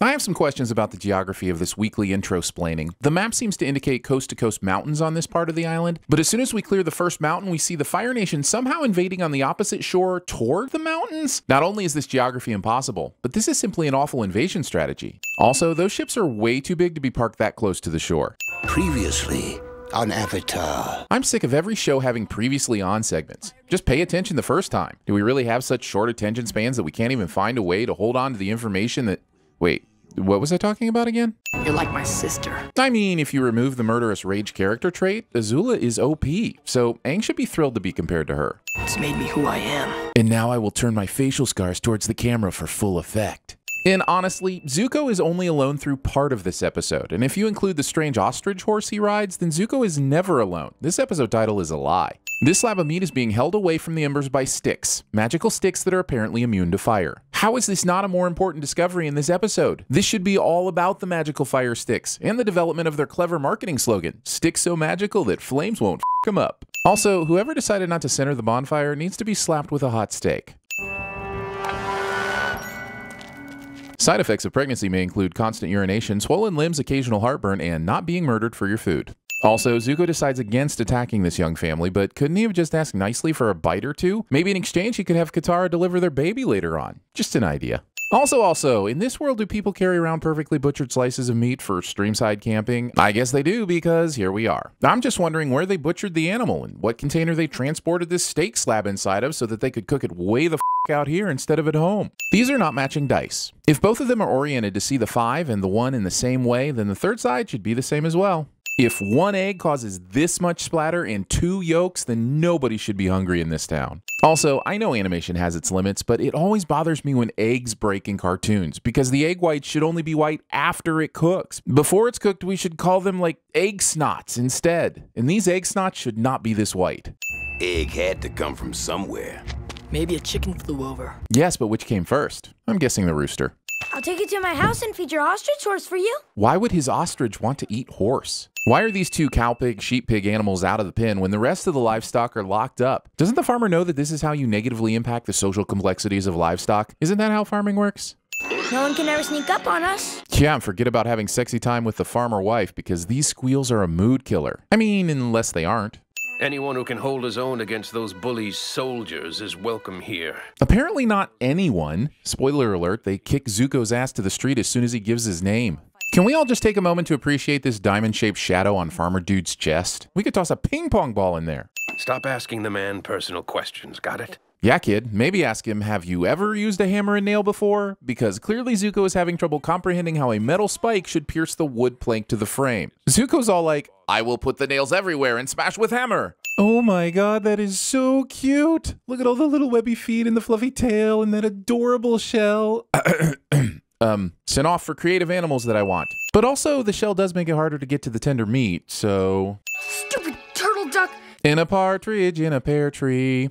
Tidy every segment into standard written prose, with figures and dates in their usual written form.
I have some questions about the geography of this weekly intro-splaining. The map seems to indicate coast-to-coast mountains on this part of the island, but as soon as we clear the first mountain, we see the Fire Nation somehow invading on the opposite shore toward the mountains. Not only is this geography impossible, but this is simply an awful invasion strategy. Also, those ships are way too big to be parked that close to the shore. Previously on Avatar. I'm sick of every show having previously on segments. Just pay attention the first time. Do we really have such short attention spans that we can't even find a way to hold on to the information that... Wait. What was I talking about again? You're like my sister. I mean, if you remove the murderous rage character trait, Azula is OP, so Aang should be thrilled to be compared to her. It's made me who I am. And now I will turn my facial scars towards the camera for full effect. And honestly, Zuko is only alone through part of this episode, and if you include the strange ostrich horse he rides, then Zuko is never alone. This episode title is a lie. This slab of meat is being held away from the embers by sticks, magical sticks that are apparently immune to fire. How is this not a more important discovery in this episode? This should be all about the magical fire sticks, and the development of their clever marketing slogan, sticks so magical that flames won't f*** them up. Also, whoever decided not to center the bonfire needs to be slapped with a hot steak. Side effects of pregnancy may include constant urination, swollen limbs, occasional heartburn, and not being murdered for your food. Also, Zuko decides against attacking this young family, but couldn't he have just asked nicely for a bite or two? Maybe in exchange he could have Katara deliver their baby later on. Just an idea. Also, in this world, do people carry around perfectly butchered slices of meat for streamside camping? I guess they do, because here we are. I'm just wondering where they butchered the animal and what container they transported this steak slab inside of so that they could cook it way the f*** out here instead of at home. These are not matching dice. If both of them are oriented to see the 5 and the 1 in the same way, then the third side should be the same as well. If one egg causes this much splatter and 2 yolks, then nobody should be hungry in this town. Also, I know animation has its limits, but it always bothers me when eggs break in cartoons, because the egg white should only be white after it cooks. Before it's cooked, we should call them like egg snots instead. And these egg snots should not be this white. Egg had to come from somewhere. Maybe a chicken flew over. Yes, but which came first? I'm guessing the rooster. I'll take you to my house and feed your ostrich horse for you. Why would his ostrich want to eat horse? Why are these 2 cow pig, sheep pig animals out of the pen when the rest of the livestock are locked up? Doesn't the farmer know that this is how you negatively impact the social complexities of livestock? Isn't that how farming works? No one can ever sneak up on us. Yeah, and forget about having sexy time with the farmer wife, because these squeals are a mood killer. I mean, unless they aren't. Anyone who can hold his own against those bullies' soldiers is welcome here. Apparently not anyone. Spoiler alert, they kick Zuko's ass to the street as soon as he gives his name. Can we all just take a moment to appreciate this diamond-shaped shadow on Farmer Dude's chest? We could toss a ping-pong ball in there. Stop asking the man personal questions, got it? Yeah, kid. Maybe ask him, have you ever used a hammer and nail before? Because clearly Zuko is having trouble comprehending how a metal spike should pierce the wood plank to the frame. Zuko's all like, I will put the nails everywhere and smash with hammer. Oh my god, that is so cute. Look at all the little webby feet and the fluffy tail and that adorable shell. Sent off for creative animals that I want. But also, the shell does make it harder to get to the tender meat, so... Stupid turtle duck. In a partridge in a pear tree.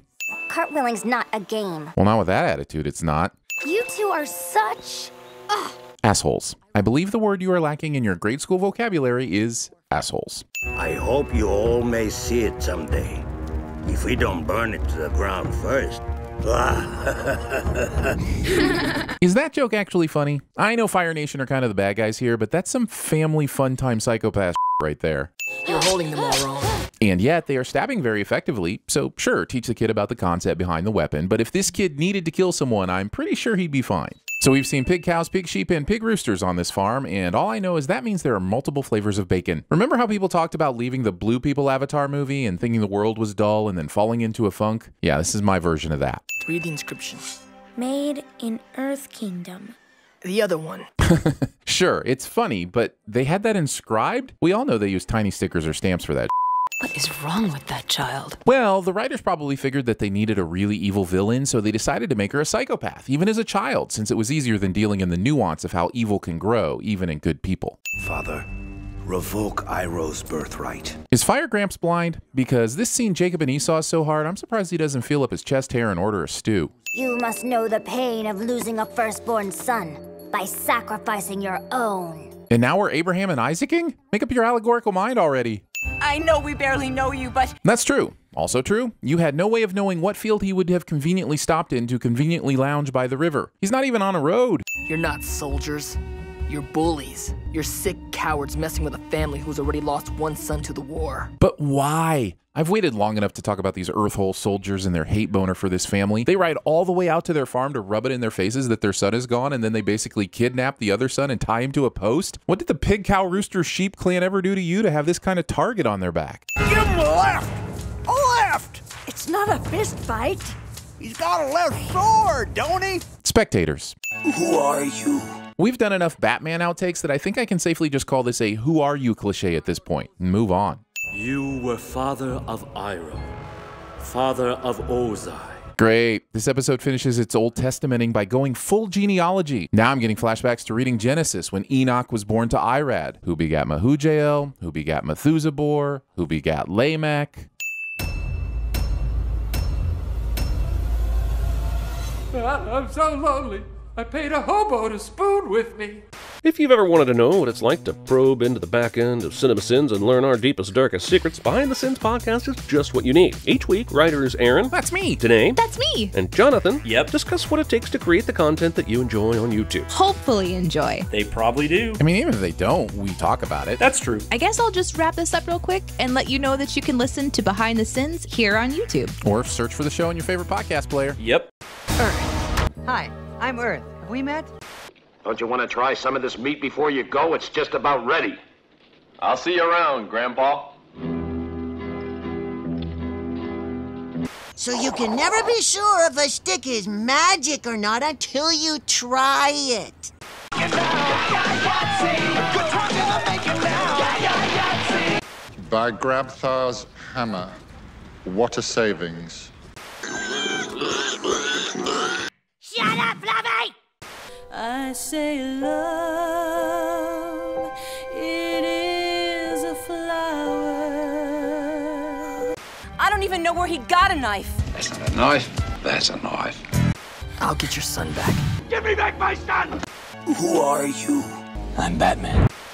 Cartwheeling's not a game. Well, not with that attitude, it's not. You two are such... Assholes. I believe the word you are lacking in your grade school vocabulary is assholes. I hope you all may see it someday. If we don't burn it to the ground first. Is that joke actually funny? I know Fire Nation are kind of the bad guys here, but that's some family fun time psychopath right there. You're holding them all wrong. And yet, they are stabbing very effectively, so sure, teach the kid about the concept behind the weapon, but if this kid needed to kill someone, I'm pretty sure he'd be fine. So we've seen pig cows, pig sheep, and pig roosters on this farm, and all I know is that means there are multiple flavors of bacon. Remember how people talked about leaving the Blue People Avatar movie and thinking the world was dull and then falling into a funk? Yeah, this is my version of that. Read the inscription. Made in Earth Kingdom. The other one. Sure, it's funny, but they had that inscribed? We all know they use tiny stickers or stamps for that. What is wrong with that child? Well, the writers probably figured that they needed a really evil villain, so they decided to make her a psychopath, even as a child, since it was easier than dealing in the nuance of how evil can grow, even in good people. Father, revoke Iroh's birthright. Is Fire Gramps blind? Because this scene Jacob and Esau is so hard, I'm surprised he doesn't feel up his chest hair and order a stew. You must know the pain of losing a firstborn son by sacrificing your own. And now we're Abraham and Isaacing? Make up your allegorical mind already. I know we barely know you, but... That's true. Also true, you had no way of knowing what field he would have conveniently stopped in to conveniently lounge by the river. He's not even on a road. You're not soldiers. You're bullies. You're sick cowards messing with a family who's already lost one son to the war. But why? I've waited long enough to talk about these Earthhole soldiers and their hate boner for this family. They ride all the way out to their farm to rub it in their faces that their son is gone, and then they basically kidnap the other son and tie him to a post? What did the pig, cow, rooster, sheep clan ever do to you to have this kind of target on their back? Give him a left! A left! It's not a fist fight. He's got a left sword, don't he? Spectators. Who are you? We've done enough Batman outtakes that I think I can safely just call this a who are you cliche at this point and move on. You were father of Iroh, father of Ozai. Great. This episode finishes its Old Testamenting by going full genealogy. Now I'm getting flashbacks to reading Genesis when Enoch was born to Irad, who begat Mehujael, who begat Methuselah, who begat Lamech. I'm so lonely. I paid a hobo to spoon with me. If you've ever wanted to know what it's like to probe into the back end of TVSins and learn our deepest, darkest secrets, Behind the Sins podcast is just what you need. Each week, writers Aaron, That's me. Danae, That's me. and Jonathan Yep. discuss what it takes to create the content that you enjoy on YouTube. Hopefully enjoy. They probably do. I mean, even if they don't, we talk about it. That's true. I guess I'll just wrap this up real quick and let you know that you can listen to Behind the Sins here on YouTube. Or search for the show in your favorite podcast player. Yep. Hi, I'm Earth. Have we met? Don't you want to try some of this meat before you go? It's just about ready. I'll see you around, Grandpa. So you can never be sure if a stick is magic or not until you try it. By Grabthar's hammer, what a savings. Shut up, Fluffy! I say love, it is a flower. I don't even know where he got a knife. That's not a knife. That's a knife. I'll get your son back. Give me back my son! Who are you? I'm Batman.